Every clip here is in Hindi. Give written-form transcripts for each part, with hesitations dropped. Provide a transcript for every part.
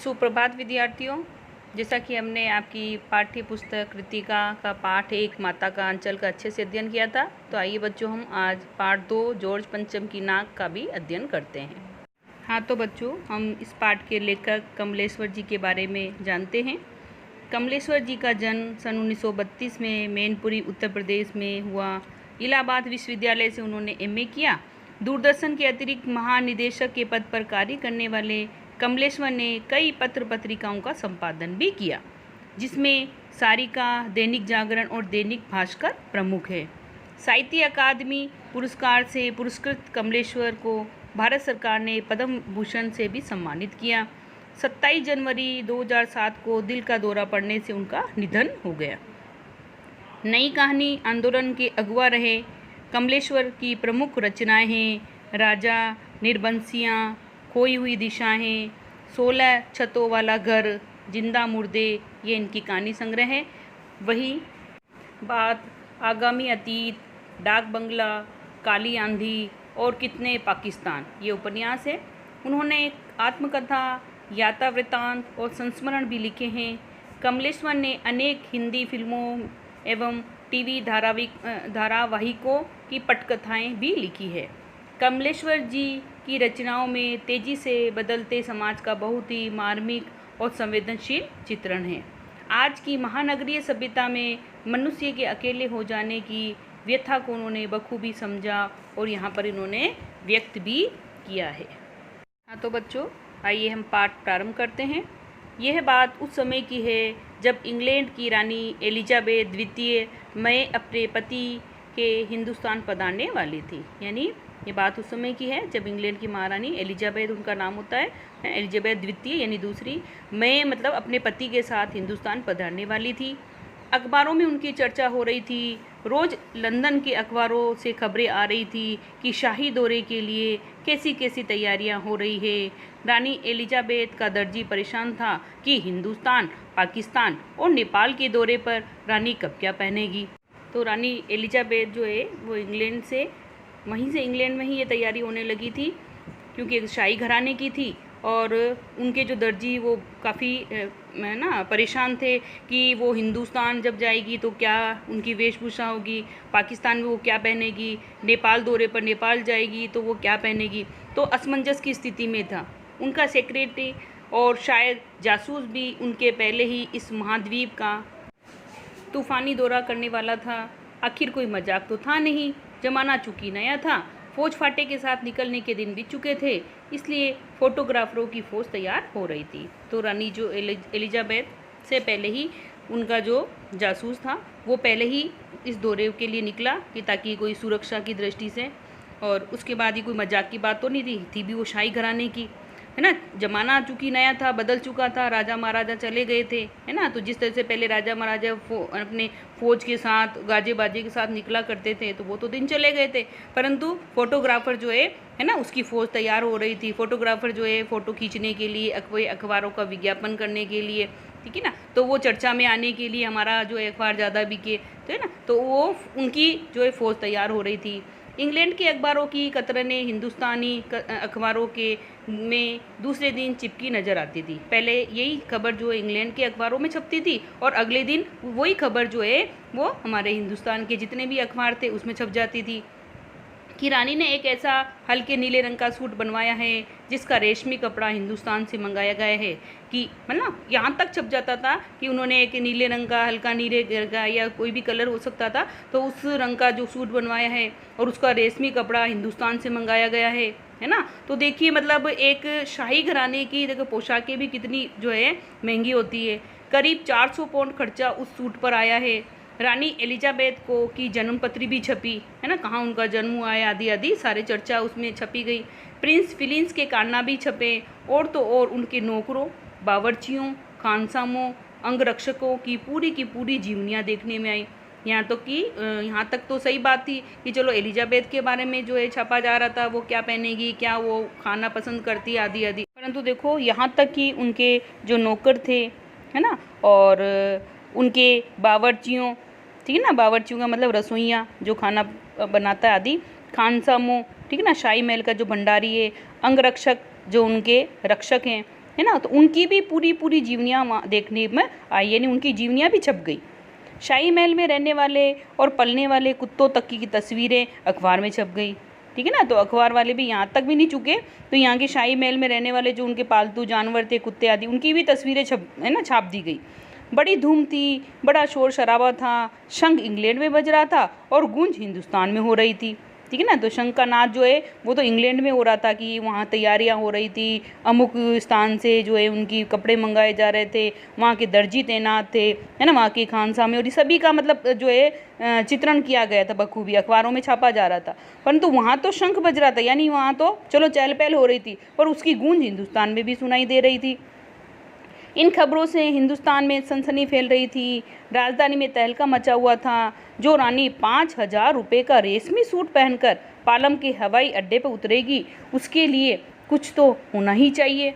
सुप्रभात विद्यार्थियों। जैसा कि हमने आपकी पाठ्य पुस्तक कृतिका का पाठ 1 माता का अंचल का अच्छे से अध्ययन किया था, तो आइए बच्चों हम आज पाठ 2 जॉर्ज पंचम की नाक का भी अध्ययन करते हैं। हाँ तो बच्चों, हम इस पाठ के लेखक कमलेश्वर जी के बारे में जानते हैं। कमलेश्वर जी का जन्म सन 1932 में मैनपुरी उत्तर प्रदेश में हुआ। इलाहाबाद विश्वविद्यालय से उन्होंने MA किया। दूरदर्शन के अतिरिक्त महानिदेशक के पद पर कार्य करने वाले कमलेश्वर ने कई पत्र पत्रिकाओं का संपादन भी किया, जिसमें सारिका, दैनिक जागरण और दैनिक भास्कर प्रमुख है। साहित्य अकादमी पुरस्कार से पुरस्कृत कमलेश्वर को भारत सरकार ने पद्म भूषण से भी सम्मानित किया। 27 जनवरी 2007 को दिल का दौरा पड़ने से उनका निधन हो गया। नई कहानी आंदोलन के अगुवा रहे कमलेश्वर की प्रमुख रचनाएं हैं राजा, निर्बंसियाँ, खोई हुई दिशाएं, 16 छतों वाला घर, जिंदा मुर्दे, ये इनकी कहानी संग्रह है। वही बात, आगामी अतीत, डाक बंगला, काली आंधी और कितने पाकिस्तान, ये उपन्यास है। उन्होंने आत्मकथा, यात्रावृत्तांत और संस्मरण भी लिखे हैं। कमलेश्वर ने अनेक हिंदी फिल्मों एवं TV धारावाहिकों की पटकथाएं भी लिखी है। कमलेश्वर जी की रचनाओं में तेजी से बदलते समाज का बहुत ही मार्मिक और संवेदनशील चित्रण है। आज की महानगरीय सभ्यता में मनुष्य के अकेले हो जाने की व्यथा को उन्होंने बखूबी समझा और यहाँ पर इन्होंने व्यक्त भी किया है। हाँ तो बच्चों, आइए हम पाठ प्रारंभ करते हैं। यह बात उस समय की है जब इंग्लैंड की रानी एलिजाबेथ द्वितीय मई अपने पति के हिंदुस्तान पधारने वाली थी। यानी ये बात उस समय की है जब इंग्लैंड की महारानी एलिजाबेथ, उनका नाम होता है एलिजाबेथ द्वितीय यानी दूसरी, मई मतलब अपने पति के साथ हिंदुस्तान पधारने वाली थी। अखबारों में उनकी चर्चा हो रही थी। रोज़ लंदन के अखबारों से खबरें आ रही थी कि शाही दौरे के लिए कैसी कैसी तैयारियां हो रही है। रानी एलिजाबेथ का दर्जी परेशान था कि हिंदुस्तान, पाकिस्तान और नेपाल के दौरे पर रानी कब क्या पहनेगी। तो रानी एलिजाबेथ जो है वो इंग्लैंड में ही ये तैयारी होने लगी थी, क्योंकि एक शाही घराने की थी और उनके जो दर्जी वो काफ़ी परेशान थे कि वो हिंदुस्तान जब जाएगी तो क्या उनकी वेशभूषा होगी, पाकिस्तान में वो क्या पहनेगी, नेपाल दौरे पर नेपाल जाएगी तो वो क्या पहनेगी। तो असमंजस की स्थिति में था। उनका सेक्रेटरी और शायद जासूस भी उनके पहले ही इस महाद्वीप का तूफ़ानी दौरा करने वाला था। आखिर कोई मजाक तो था नहीं, जमाना चूंकि नया था, फौज फाटे के साथ निकलने के दिन बीत चुके थे, इसलिए फोटोग्राफरों की फौज तैयार हो रही थी। तो रानी जो एलिजाबेथ से पहले ही उनका जो जासूस था वो पहले ही इस दौरे के लिए निकला कि ताकि कोई सुरक्षा की दृष्टि से, और उसके बाद ही कोई मजाक की बात तो नहीं थी भी वो शाही घराने की, है ना। जमाना चूंकि नया था, बदल चुका था, राजा महाराजा चले गए थे, है ना। तो जिस तरह से पहले राजा महाराजा अपने फौज के साथ, गाजे बाजे के साथ निकला करते थे, तो वो तो दिन चले गए थे, परंतु फोटोग्राफर जो है ना, उसकी फौज तैयार हो रही थी। फोटोग्राफर जो है फ़ोटो खींचने के लिए, अखबारों का विज्ञापन करने के लिए, ठीक है ना, तो वो चर्चा में आने के लिए, हमारा जो है अखबार ज़्यादा बिके, तो है ना, तो वो उनकी जो है फौज तैयार हो रही थी। इंग्लैंड के अखबारों की कतरने हिंदुस्तानी अखबारों के में दूसरे दिन चिपकी नज़र आती थी। पहले यही खबर जो है इंग्लैंड के अखबारों में छपती थी और अगले दिन वही खबर जो है वो हमारे हिंदुस्तान के जितने भी अखबार थे उसमें छप जाती थी कि रानी ने एक ऐसा हल्के नीले रंग का सूट बनवाया है जिसका रेशमी कपड़ा हिंदुस्तान से मंगाया गया है। कि मतलब यहाँ तक छप जाता था कि उन्होंने एक नीले रंग का, हल्का नीले रंग का या कोई भी कलर हो सकता था, तो उस रंग का जो सूट बनवाया है और उसका रेशमी कपड़ा हिंदुस्तान से मंगाया गया है ना। तो देखिए, मतलब एक शाही घराने की देखो पोशाकें भी कितनी जो है महंगी होती है। करीब 400 पाउंड खर्चा उस सूट पर आया है। रानी एलिजाबेथ को की जन्मपत्री भी छपी, है ना, कहाँ उनका जन्म हुआ है आदि आदि सारे चर्चा उसमें छपी गई। प्रिंस फिलिप्स के कारनामे छपे और तो और उनके नौकरों, बावर्चियों, खानसामों, अंगरक्षकों की पूरी जीवनियाँ देखने में आई। यहाँ तक तो सही बात थी कि चलो एलिजाबेथ के बारे में जो है छपा जा रहा था, वो क्या पहनेगी, क्या वो खाना पसंद करती आदि आदि, परंतु देखो यहाँ तक कि उनके जो नौकर थे, है ना, और उनके बावर्चियों, ठीक है ना, बावर्चियों का मतलब रसोइयाँ जो खाना बनाता है आदि, खानसामों, ठीक है ना, शाही महल का जो भंडारी है, अंगरक्षक जो उनके रक्षक हैं, है ना। तो उनकी भी पूरी पूरी जीवनियाँ वहाँ देखने में आई, यानी उनकी जीवनियाँ भी छप गई। शाही महल में रहने वाले और पलने वाले कुत्तों तक की तस्वीरें अखबार में छप गई, ठीक है ना। तो अखबार वाले भी यहाँ तक भी नहीं चुके, तो यहाँ के शाही महल में रहने वाले जो उनके पालतू जानवर थे, कुत्ते आदि, उनकी भी तस्वीरें छाप दी गई। बड़ी धूम थी, बड़ा शोर शराबा था, शंख इंग्लैंड में बज रहा था और गूंज हिंदुस्तान में हो रही थी, ठीक है ना। तो शंख का नाद जो है वो तो इंग्लैंड में हो रहा था कि वहाँ तैयारियाँ हो रही थी, अमुक स्थान से जो है उनकी कपड़े मंगाए जा रहे थे, वहाँ के दर्जी तैनात थे, है ना, वहाँ के खानसामे, और ये सभी का मतलब जो है चित्रण किया गया था बखूबी, अखबारों में छापा जा रहा था। परंतु वहाँ तो शंख बज रहा था, यानी वहाँ तो चलो चहल पहल हो रही थी, पर उसकी गूंज हिंदुस्तान में भी सुनाई दे रही थी। इन खबरों से हिंदुस्तान में सनसनी फैल रही थी, राजधानी में तहलका मचा हुआ था। जो रानी 5,000 रुपये का रेशमी सूट पहनकर पालम के हवाई अड्डे पर उतरेगी, उसके लिए कुछ तो होना ही चाहिए।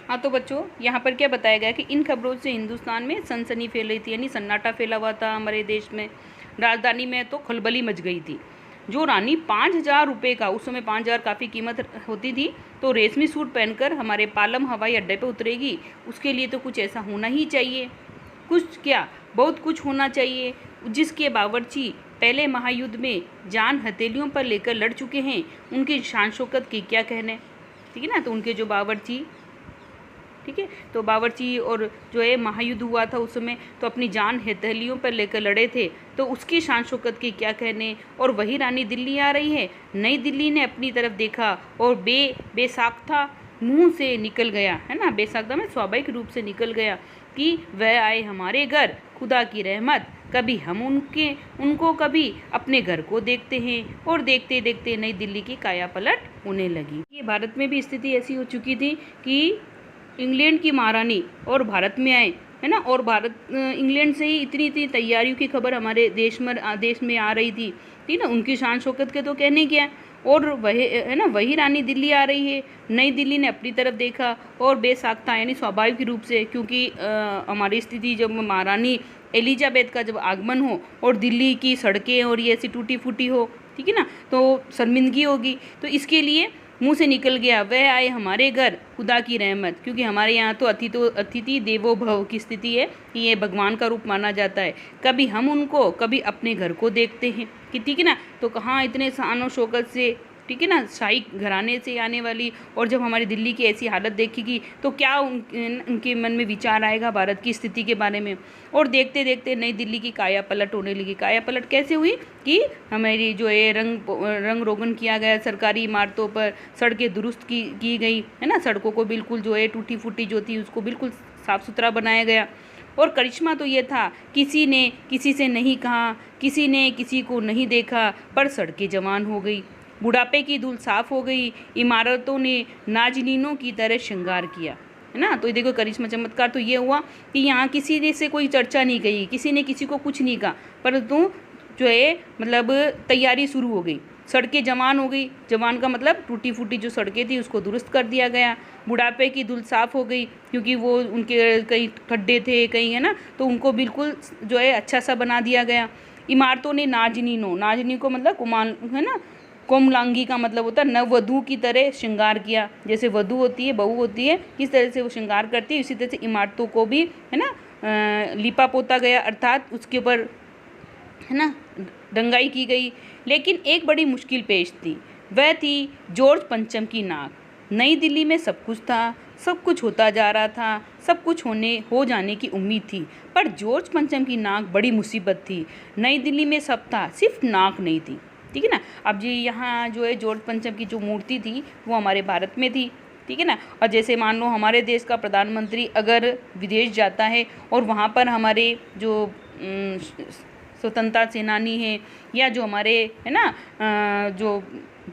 हाँ, तो बच्चों यहाँ पर क्या बताया गया कि इन खबरों से हिंदुस्तान में सनसनी फैल रही थी, यानी सन्नाटा फैला हुआ था हमारे देश में। राजधानी में तो खलबली मच गई थी। जो रानी 5,000 रुपये का, उस समय 5,000 काफ़ी कीमत होती थी, तो रेशमी सूट पहनकर हमारे पालम हवाई अड्डे पर उतरेगी, उसके लिए तो कुछ ऐसा होना ही चाहिए। कुछ क्या, बहुत कुछ होना चाहिए, जिसके बावर्ची पहले महायुद्ध में जान हथेलियों पर लेकर लड़ चुके हैं, उनकी शान शौकत की क्या कहने, ठीक है ना। तो उनके जो बावर्ची, ठीक है, तो बावर्ची और जो है महायुद्ध हुआ था उस समय, तो अपनी जान हथेलियों पर लेकर लड़े थे, तो उसकी शान शौकत के क्या कहने। और वही रानी दिल्ली आ रही है। नई दिल्ली ने अपनी तरफ देखा और बेसाख्ता मुंह से निकल गया, है ना, बेसाख्ता में स्वाभाविक रूप से निकल गया कि वह आए हमारे घर, खुदा की रहमत, कभी हम उनको कभी अपने घर को देखते हैं। और देखते देखते नई दिल्ली की काया पलट होने लगी। ये भारत में भी स्थिति ऐसी हो चुकी थी कि इंग्लैंड की महारानी और भारत में आए, है ना, और इंग्लैंड से ही इतनी इतनी तैयारियों की खबर हमारे देश में आ रही थी, ठीक ना। उनकी शान शौकत के तो कहने क्या, और वही, है ना, वही रानी दिल्ली आ रही है। नई दिल्ली ने अपनी तरफ देखा और बेसाख्ता, यानी स्वाभाविक रूप से, क्योंकि हमारी स्थिति जब महारानी एलिजाबेथ का जब आगमन हो और दिल्ली की सड़कें और ये ऐसी टूटी फूटी हो, ठीक है ना, तो शर्मिंदगी होगी। तो इसके लिए मुंह से निकल गया, वह आए हमारे घर, खुदा की रहमत, क्योंकि हमारे यहाँ तो अतिथि देवो भव की स्थिति है कि ये भगवान का रूप माना जाता है। कभी हम उनको कभी अपने घर को देखते हैं कि, ठीक है ना। तो कहाँ इतने शान शौकत से, ठीक है ना, शाही घराने से आने वाली, और जब हमारी दिल्ली की ऐसी हालत देखेगी तो क्या उनके मन में विचार आएगा भारत की स्थिति के बारे में। और देखते देखते नई दिल्ली की काया पलट होने लगी। काया पलट कैसे हुई कि हमारी जो है रंग रोगन किया गया सरकारी इमारतों पर, सड़कें दुरुस्त की गई, है ना, सड़कों को बिल्कुल जो है टूटी फूटी जो थी उसको बिल्कुल साफ़ सुथरा बनाया गया। और करिश्मा तो ये था, किसी ने किसी से नहीं कहा, किसी ने किसी को नहीं देखा, पर सड़कें जवान हो गई, बुढ़ापे की धूल साफ हो गई, इमारतों ने नाजनीनों की तरह श्रृंगार किया, है ना। तो देखो करिश्मा चमत्कार तो ये हुआ कि यहाँ किसी ने से कोई चर्चा नहीं गई, किसी ने किसी को कुछ नहीं कहा, परंतु जो है मतलब तैयारी शुरू हो गई, सड़कें जवान हो गई। जवान का मतलब टूटी फूटी जो सड़कें थी उसको दुरुस्त कर दिया गया। बुढ़ापे की धूल साफ़ हो गई, क्योंकि वो उनके कहीं खड्डे थे कहीं, है ना, तो उनको बिल्कुल जो है अच्छा सा बना दिया गया। इमारतों ने नाजनी को मतलब कुमार, है ना, कोमलांगी का मतलब होता है नववधू की तरह श्रृंगार किया। जैसे वधू होती है, बहू होती है, किस तरह से वो श्रृंगार करती है, इसी तरह से इमारतों को भी, है ना, लिपा पोता गया, अर्थात उसके ऊपर, है ना, रंगाई की गई। लेकिन एक बड़ी मुश्किल पेश थी, वह थी जॉर्ज पंचम की नाक। नई दिल्ली में सब कुछ था, सब कुछ होता जा रहा था, सब कुछ हो जाने की उम्मीद थी, पर जॉर्ज पंचम की नाक बड़ी मुसीबत थी। नई दिल्ली में सब था, सिर्फ नाक नहीं थी, ठीक है ना। अब जी यहाँ जो है जॉर्ज पंचम की जो मूर्ति थी वो हमारे भारत में थी, ठीक है ना। और जैसे मान लो हमारे देश का प्रधानमंत्री अगर विदेश जाता है और वहाँ पर हमारे जो स्वतंत्रता सेनानी हैं, या जो हमारे, है ना, जो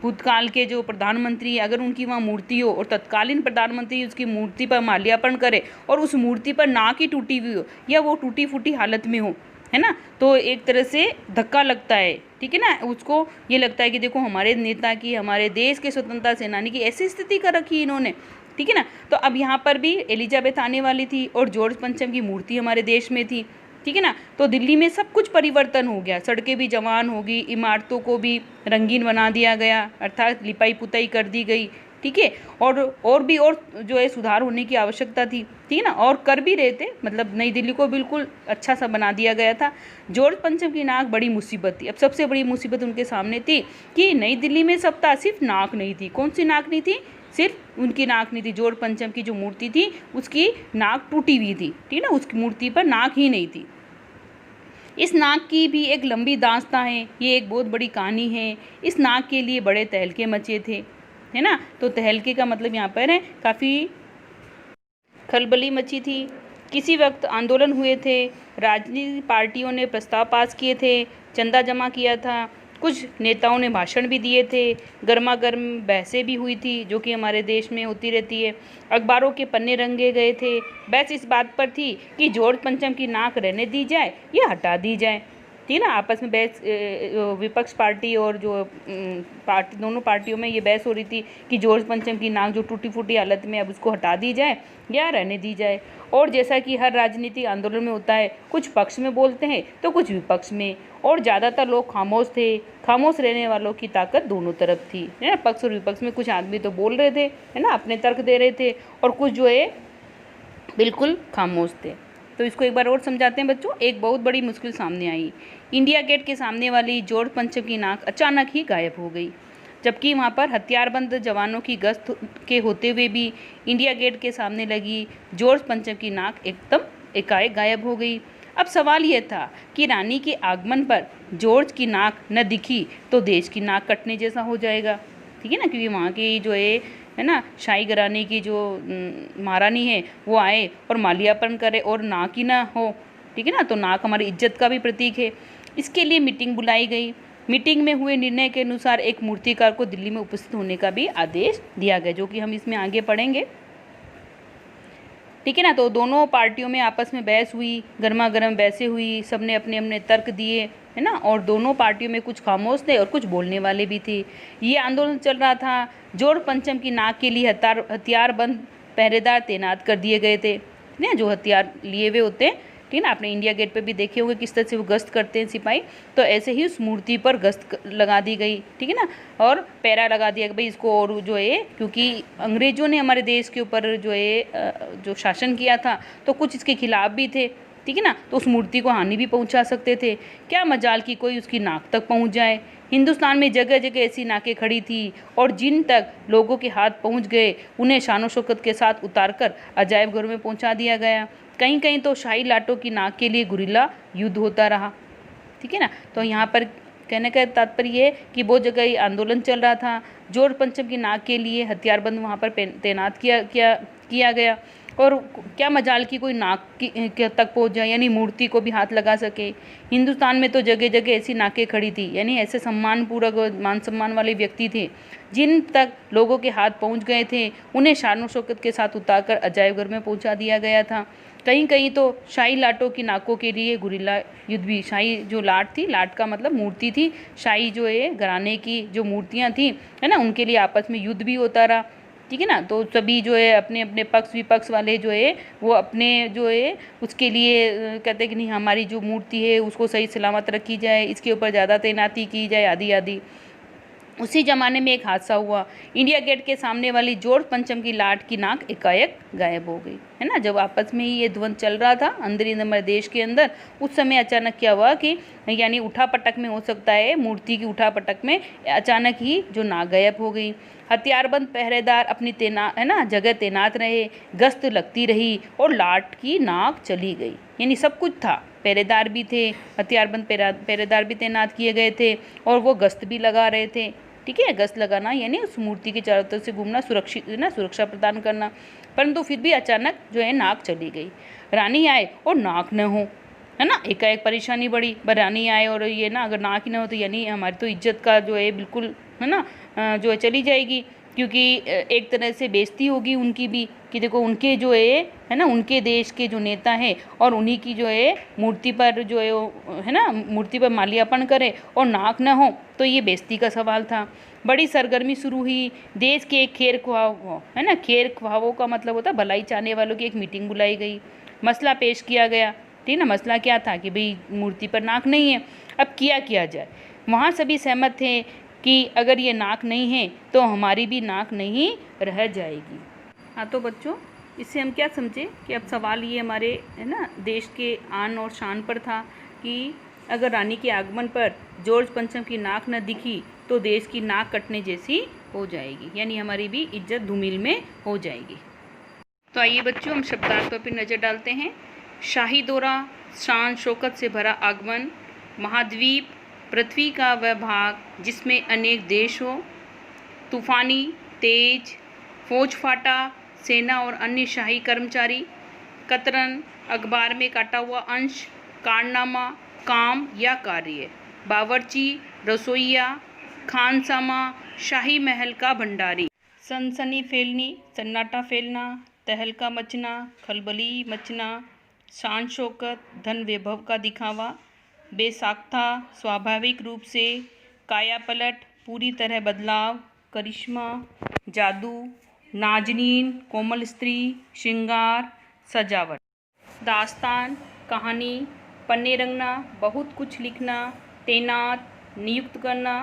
भूतकाल के जो प्रधानमंत्री, अगर उनकी वहाँ मूर्ति हो और तत्कालीन प्रधानमंत्री उसकी मूर्ति पर माल्यार्पण करे और उस मूर्ति पर नाक ही टूटी हुई हो या वो टूटी फूटी हालत में हो, है ना, तो एक तरह से धक्का लगता है, ठीक है ना। उसको ये लगता है कि देखो हमारे नेता की, हमारे देश के स्वतंत्रता सेनानी की ऐसी स्थिति कर रखी इन्होंने, ठीक है ना। तो अब यहाँ पर भी एलिजाबेथ आने वाली थी और जॉर्ज पंचम की मूर्ति हमारे देश में थी, ठीक है ना। तो दिल्ली में सब कुछ परिवर्तन हो गया, सड़कें भी जवान हो गई, इमारतों को भी रंगीन बना दिया गया, अर्थात लिपाई पुताई कर दी गई, ठीक है। और भी और जो है सुधार होने की आवश्यकता थी, ठीक है ना, और कर भी रहे थे। मतलब नई दिल्ली को बिल्कुल अच्छा सा बना दिया गया था। जॉर्ज पंचम की नाक बड़ी मुसीबत थी। अब सबसे बड़ी मुसीबत उनके सामने थी कि नई दिल्ली में सप्ताह सिर्फ नाक नहीं थी। कौन सी नाक नहीं थी? सिर्फ उनकी नाक नहीं थी। जॉर्ज पंचम की जो मूर्ति थी उसकी नाक टूटी हुई थी, ठीक है ना, उसकी मूर्ति पर नाक ही नहीं थी। इस नाक की भी एक लंबी दास्तां है, ये एक बहुत बड़ी कहानी है। इस नाक के लिए बड़े तहलके मचे थे, है ना। तो तहलके का मतलब यहाँ पर है काफ़ी खलबली मची थी। किसी वक्त आंदोलन हुए थे, राजनीतिक पार्टियों ने प्रस्ताव पास किए थे, चंदा जमा किया था, कुछ नेताओं ने भाषण भी दिए थे, गर्मा गर्म बहसें भी हुई थी जो कि हमारे देश में होती रहती है, अखबारों के पन्ने रंगे गए थे। बहस इस बात पर थी कि जॉर्ज पंचम की नाक रहने दी जाए या हटा दी जाए, थी ना। आपस में बहस, विपक्ष पार्टी और जो पार्टी, दोनों पार्टियों में ये बहस हो रही थी कि जॉर्ज पंचम की नाक जो टूटी फूटी हालत में अब उसको हटा दी जाए या रहने दी जाए। और जैसा कि हर राजनीतिक आंदोलन में होता है, कुछ पक्ष में बोलते हैं तो कुछ विपक्ष में, और ज़्यादातर लोग खामोश थे। खामोश रहने वालों की ताकत दोनों तरफ थी, है ना। पक्ष और विपक्ष में कुछ आदमी तो बोल रहे थे, है ना, अपने तर्क दे रहे थे, और कुछ जो है बिल्कुल खामोश थे। तो इसको एक बार और समझाते हैं बच्चों। एक बहुत बड़ी मुश्किल सामने आई। इंडिया गेट के सामने वाली जॉर्ज पंचम की नाक अचानक ही गायब हो गई, जबकि वहाँ पर हथियारबंद जवानों की गश्त के होते हुए भी इंडिया गेट के सामने लगी जॉर्ज पंचम की नाक एकदम एकाएक गायब हो गई। अब सवाल यह था कि रानी के आगमन पर जॉर्ज की नाक न दिखी तो देश की नाक कटने जैसा हो जाएगा, ठीक है ना, क्योंकि वहाँ की जो है ना, शाही घराने की जो महारानी है वो आए और माल्यार्पण करे और नाक ही ना हो, ठीक है ना। तो नाक हमारी इज्जत का भी प्रतीक है। इसके लिए मीटिंग बुलाई गई। मीटिंग में हुए निर्णय के अनुसार एक मूर्तिकार को दिल्ली में उपस्थित होने का भी आदेश दिया गया, जो कि हम इसमें आगे पढ़ेंगे, ठीक है ना। तो दोनों पार्टियों में आपस में बहस हुई, गर्मा गर्म बहसें हुई, सबने अपने अपने तर्क दिए, है ना। और दोनों पार्टियों में कुछ खामोश थे और कुछ बोलने वाले भी थे। ये आंदोलन चल रहा था। जॉर्ज पंचम की नाक के लिए हथियारबंद पहरेदार तैनात कर दिए गए थे, ना, जो हथियार लिए हुए होते हैं, ठीक है ना। आपने इंडिया गेट पे भी देखे होंगे किस तरह से वो गश्त करते हैं सिपाही। तो ऐसे ही उस मूर्ति पर गश्त लगा दी गई, ठीक है ना, और पैरा लगा दिया कि भाई इसको, और जो है क्योंकि अंग्रेज़ों ने हमारे देश के ऊपर जो है जो शासन किया था तो कुछ इसके खिलाफ भी थे, ठीक है ना। तो उस मूर्ति को हानि भी पहुंचा सकते थे। क्या मजाल कि कोई उसकी नाक तक पहुंच जाए। हिंदुस्तान में जगह जगह ऐसी नाकें खड़ी थी और जिन तक लोगों के हाथ पहुंच गए उन्हें शानो शौकत के साथ उतारकर अजायब घरों में पहुंचा दिया गया। कहीं कहीं तो शाही लाटों की नाक के लिए गुरिल्ला युद्ध होता रहा, ठीक है ना। तो यहाँ पर कहने का तात्पर्य है कि बहुत जगह ये आंदोलन चल रहा था। जॉर्ज पंचम की नाक के लिए हथियारबंद वहाँ पर तैनात किया गया, और क्या मजाल की कोई नाक की तक पहुँच जाए, यानी मूर्ति को भी हाथ लगा सके। हिंदुस्तान में तो जगह जगह ऐसी नाकें खड़ी थी, यानी ऐसे सम्मानपूर्वक मान सम्मान वाले व्यक्ति थे जिन तक लोगों के हाथ पहुंच गए थे उन्हें शानो शौकत के साथ उतारकर अजायब घर में पहुंचा दिया गया था। कहीं कहीं तो शाही लाटों की नाकों के लिए गुरिल्ला युद्ध भी, शाही जो लाट थी, लाट का मतलब मूर्ति थी, शाही जो है घराने की जो मूर्तियाँ थी, है ना, उनके लिए आपस में युद्ध भी होता रहा, ठीक है ना। तो सभी जो है अपने अपने पक्ष विपक्ष वाले जो है वो अपने जो है उसके लिए कहते हैं कि नहीं, हमारी जो मूर्ति है उसको सही सलामत रखी जाए, इसके ऊपर ज़्यादा तैनाती की जाए, आदि आदि। उसी ज़माने में एक हादसा हुआ। इंडिया गेट के सामने वाली जॉर्ज पंचम की लाट की नाक एकाएक गायब हो गई, है ना। जब आपस में ही ये द्वंद्व चल रहा था अंदर हमारे देश के अंदर, उस समय अचानक क्या हुआ कि यानी उठापटक में हो सकता है, मूर्ति की उठापटक में अचानक ही जो नाक गायब हो गई। हथियारबंद पहरेदार अपनी जगह तैनात रहे, गश्त लगती रही और लाट की नाक चली गई, यानी सब कुछ था। पहरेदार भी थे, हथियारबंद पहरेदार भी तैनात किए गए थे और वो गश्त भी लगा रहे थे, ठीक है। गश्त लगाना यानी उस मूर्ति के चारों तरफ से घूमना, सुरक्षित ना, सुरक्षा प्रदान करना। परंतु फिर भी अचानक जो है नाक चली गई। रानी आए और नाक न हो, है ना, एकाएक परेशानी बढ़ी। रानी आए और ये ना, अगर नाक ही न हो तो यानी हमारी तो इज्जत का जो है बिल्कुल, है ना, जो है चली जाएगी, क्योंकि एक तरह से बेइज्जती होगी उनकी भी कि देखो उनके जो है ना, उनके देश के जो नेता हैं और उन्हीं की जो है मूर्ति पर जो है ना, मूर्ति पर माल्यार्पण करे और नाक न हो, तो ये बेइज्जती का सवाल था। बड़ी सरगर्मी शुरू हुई। देश के खेर ख्वाह, है ना, खेर ख्वाहों का मतलब होता है भलाई चाहने वालों की एक मीटिंग बुलाई गई। मसला पेश किया गया, ठीक है ना। मसला क्या था कि भाई मूर्ति पर नाक नहीं है, अब किया जाए। वहाँ सभी सहमत थे कि अगर ये नाक नहीं है तो हमारी भी नाक नहीं रह जाएगी। हाँ तो बच्चों, इससे हम क्या समझे कि अब सवाल ये हमारे है ना देश के आन और शान पर था कि अगर रानी के आगमन पर जॉर्ज पंचम की नाक न दिखी तो देश की नाक कटने जैसी हो जाएगी, यानी हमारी भी इज्जत धूमिल में हो जाएगी। तो आइए बच्चों, हम शब्दार्थों पर नज़र डालते हैं। शाही दौरा, शान शौकत से भरा आगमन। महाद्वीप, पृथ्वी का वह भाग जिसमें अनेक देश हो। तूफानी, तेज, फौज फाटा, सेना और अन्य शाही कर्मचारी। कतरन, अखबार में काटा हुआ अंश। कारनामा, काम या कार्य। बावर्ची, रसोइया। खानसामा, शाही महल का भंडारी। सनसनी फैलनी, सन्नाटा फैलना। तहलका मचना, खलबली मचना। शान शौकत, धन वैभव का दिखावा। बेसाख्ता, स्वाभाविक रूप से। काया पलट, पूरी तरह बदलाव। करिश्मा, जादू। नाजनीन, कोमल स्त्री। श्रृंगार, सजावट। दास्तान, कहानी। पन्ने रंगना, बहुत कुछ लिखना। तैनात, नियुक्त करना।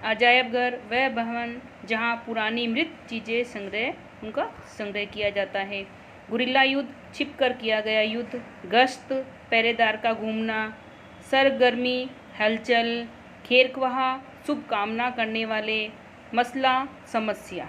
अजायब घर, वह भवन जहाँ पुरानी मृत चीज़ें उनका संग्रह किया जाता है। गुरिल्ला युद्ध, छिप कर किया गया युद्ध। गश्त, पहरेदार का घूमना। सरगर्मी, हलचल। खेरख्वाह, शुभ कामना करने वाले। मसला, समस्या।